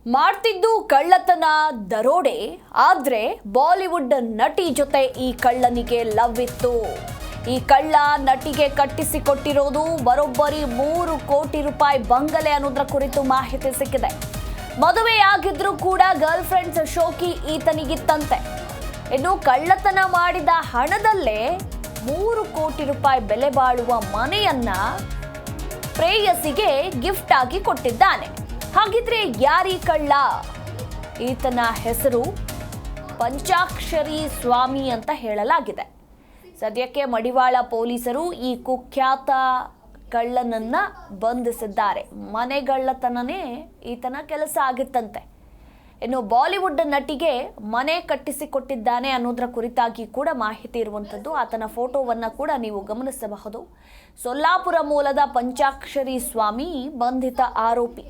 ಮಾಡ್ತಿದ್ದು ಕಳ್ಳತನ ದರೋಡೆ, ಆದ್ರೆ ಬಾಲಿವುಡ್ ನಟಿ ಜೊತೆ ಈ ಕಳ್ಳನಿಗೆ ಲವ್ ಇತ್ತು. ಈ ಕಳ್ಳ ನಟಿಗೆ ಕಟ್ಟಿಸಿಕೊಟ್ಟಿರೋದು ಬರೋಬ್ಬರಿ 3 ಕೋಟಿ ರೂಪಾಯಿ ಬಂಗಲೆ ಅನ್ನೋದ್ರ ಕುರಿತು ಮಾಹಿತಿ ಸಿಕ್ಕಿದೆ. ಮದುವೆಯಾಗಿದ್ರೂ ಕೂಡ ಗರ್ಲ್ ಫ್ರೆಂಡ್ಸ್ ಶೋಕಿ ಈತನಿಗಿತ್ತಂತೆ. ಇನ್ನು ಕಳ್ಳತನ ಮಾಡಿದ ಹಣದಲ್ಲೇ 3 ಕೋಟಿ ರೂಪಾಯಿ ಬೆಲೆ ಬಾಳುವ ಮನೆಯನ್ನ ಪ್ರೇಯಸಿಗೆ ಗಿಫ್ಟ್ ಆಗಿ ಕೊಟ್ಟಿದ್ದಾನೆ. ಹಾಗಿದ್ರೆ ಯಾರೀ ಕಳ್ಳ? ಈತನ ಹೆಸರು ಪಂಚಾಕ್ಷರಿ ಸ್ವಾಮಿ ಅಂತ ಹೇಳಲಾಗಿದೆ. ಸದ್ಯಕ್ಕೆ ಮಡಿವಾಳ ಪೊಲೀಸರು ಈ ಕುಖ್ಯಾತ ಕಳ್ಳನನ್ನ ಬಂಧಿಸಿದ್ದಾರೆ. ಮನೆಗಳ್ಳತನನೇ ಈತನ ಕೆಲಸ ಆಗಿತ್ತಂತೆ. ಇನ್ನು ಬಾಲಿವುಡ್ ನಟಿಗೆ ಮನೆ ಕಟ್ಟಿಸಿಕೊಟ್ಟಿದ್ದಾನೆ ಅನ್ನೋದರ ಕುರಿತಾಗಿ ಕೂಡ ಮಾಹಿತಿ ಇರುವಂಥದ್ದು. ಆತನ ಫೋಟೋವನ್ನು ಕೂಡ ನೀವು ಗಮನಿಸಬಹುದು. ಸೊಲ್ಲಾಪುರ ಮೂಲದ ಪಂಚಾಕ್ಷರಿ ಸ್ವಾಮಿ ಬಂಧಿತ ಆರೋಪಿ.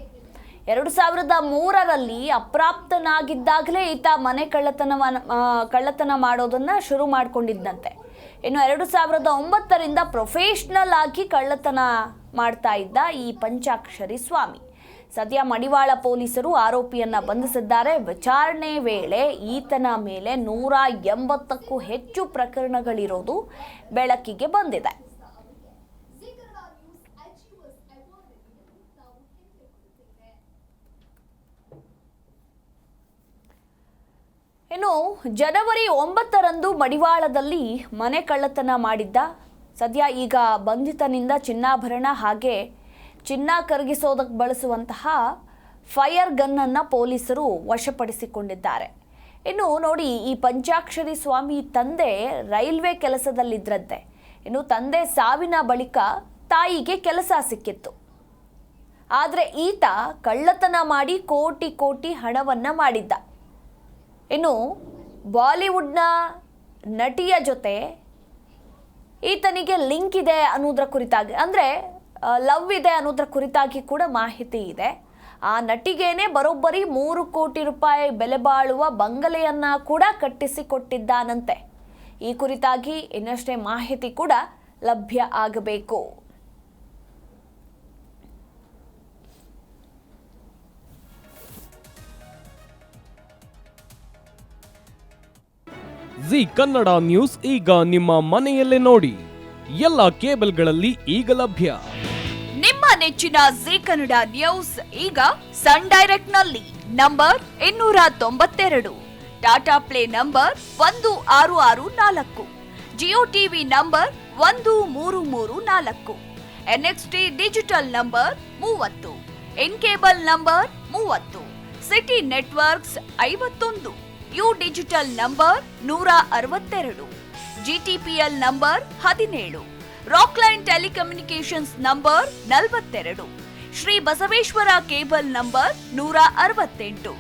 2003ರಲ್ಲಿ ಅಪ್ರಾಪ್ತನಾಗಿದ್ದಾಗಲೇ ಈತ ಮನೆ ಕಳ್ಳತನ ಮಾಡೋದನ್ನ ಶುರು ಮಾಡಿಕೊಂಡಿದ್ದಂತೆ. ಇನ್ನು 2009ರಿಂದ ಪ್ರೊಫೆಷನಲ್ ಆಗಿ ಕಳ್ಳತನ ಮಾಡ್ತಾ ಇದ್ದ ಈ ಪಂಚಾಕ್ಷರಿ ಸ್ವಾಮಿ. ಸದ್ಯ ಮಡಿವಾಳ ಪೊಲೀಸರು ಆರೋಪಿಯನ್ನ ಬಂಧಿಸಿದ್ದಾರೆ. ವಿಚಾರಣೆ ವೇಳೆ ಈತನ ಮೇಲೆ 180ಕ್ಕೂ ಹೆಚ್ಚು ಪ್ರಕರಣಗಳಿರೋದು ಬೆಳಕಿಗೆ ಬಂದಿದೆ. ಇನ್ನು ಜನವರಿ 9ರಂದು ಮಡಿವಾಳದಲ್ಲಿ ಮನೆ ಕಳ್ಳತನ ಮಾಡಿದ್ದ. ಸದ್ಯ ಈಗ ಬಂಧಿತನಿಂದ ಚಿನ್ನಾಭರಣ ಹಾಗೆ ಚಿನ್ನ ಕರಗಿಸೋದಕ್ಕೆ ಬಳಸುವಂತಹ ಫೈರ್ ಗನ್ನನ್ನು ಪೊಲೀಸರು ವಶಪಡಿಸಿಕೊಂಡಿದ್ದಾರೆ. ಇನ್ನು ನೋಡಿ, ಈ ಪಂಚಾಕ್ಷರಿ ಸ್ವಾಮಿ ತಂದೆ ರೈಲ್ವೆ ಕೆಲಸದಲ್ಲಿದ್ದರಂತೆ. ಇನ್ನು ತಂದೆ ಸಾವಿನ ಬಳಿಕ ತಾಯಿಗೆ ಕೆಲಸ ಸಿಕ್ಕಿತ್ತು. ಆದರೆ ಈತ ಕಳ್ಳತನ ಮಾಡಿ ಕೋಟಿ ಹಣವನ್ನು ಮಾಡಿದ್ದ. ಇನ್ನು ಬಾಲಿವುಡ್ನ ನಟಿಯ ಜೊತೆ ಈತನಿಗೆ ಲಿಂಕ್ ಇದೆ ಅನ್ನೋದ್ರ ಕುರಿತಾಗಿ, ಅಂದರೆ ಲವ್ ಇದೆ ಅನ್ನೋದ್ರ ಕುರಿತಾಗಿ ಕೂಡ ಮಾಹಿತಿ ಇದೆ. ಆ ನಟಿಗೇನೆ ಬರೋಬ್ಬರಿ 3 ಕೋಟಿ ರೂಪಾಯಿ ಬೆಲೆ ಬಾಳುವ ಬಂಗಲೆಯನ್ನ ಕೂಡ ಕಟ್ಟಿಸಿಕೊಟ್ಟಿದ್ದಾನಂತೆ. ಈ ಕುರಿತಾಗಿ ಇನ್ನಷ್ಟೇ ಮಾಹಿತಿ ಕೂಡ ಲಭ್ಯ ಆಗಬೇಕು. ಜಿ ಕನ್ನಡ ನ್ಯೂಸ್ ಈಗ ನಿಮ್ಮ ಮನೆಯಲ್ಲೇ ನೋಡಿ. ಎಲ್ಲ ಕೇಬಲ್ಗಳಲ್ಲಿ ಈಗ ಲಭ್ಯ. ನಿಮ್ಮ ನೆಚ್ಚಿನ ಜಿ ಕನ್ನಡ ನ್ಯೂಸ್ ಈಗ ಸನ್ ಡೈರೆಕ್ಟ್ ನಲ್ಲಿ number 292, Tata play number 1664, Jio TV number 1334, NXT digital number 30, in cable number 30, city networks 51, U digital number 162, GTPL number 17, Rockline telecommunications number 42, Shri Basaveshwara cable number 168,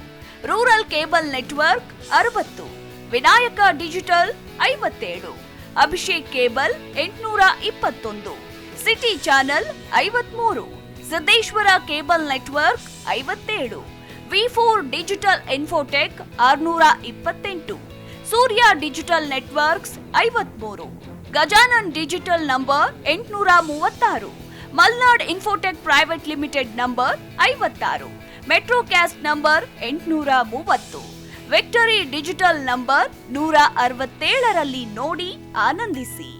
rural cable network 60, Vinayaka digital 57, Abhishek cable 821, city channel 53, Siddeshwara cable network 57, V4 digital Infotech 628, Surya digital networks 53, Gajanan digital number 836, Malnad Infotech private limited number 56, Metrocast number 830, Victory digital number 167ರಲ್ಲಿ ನೋಡಿ ಆನಂದಿಸಿ.